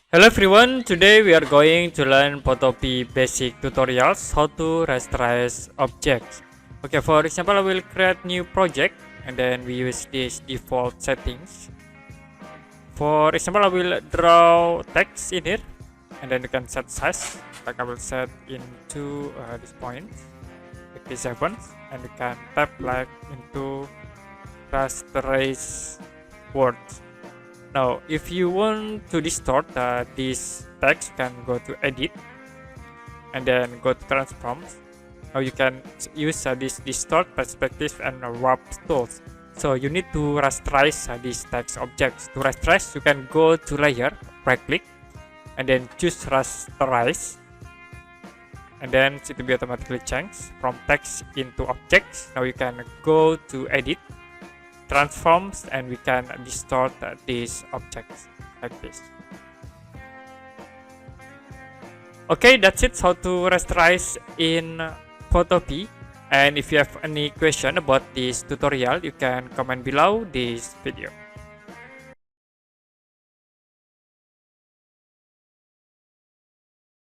Hello everyone, today we are going to learn Photopea basic tutorials how to rasterize objects. Okay, for example, I will create new project and then we use this default settings. For example, I will draw text in here and then you can set size, like I will set into this point, 57, and you can tap like into rasterize words. Now, if you want to distort this text, you can go to edit and then go to transforms. Now you can use this distort, perspective, and warp tools. So you need to rasterize these text objects. To rasterize, you can go to layer, right click, and then choose rasterize. And then it will be automatically changed from text into objects. Now you can go to edit, transforms, and we can distort these objects like this. Okay, that's it, how to rasterize in Photopea. And if you have any question about this tutorial, you can comment below this video.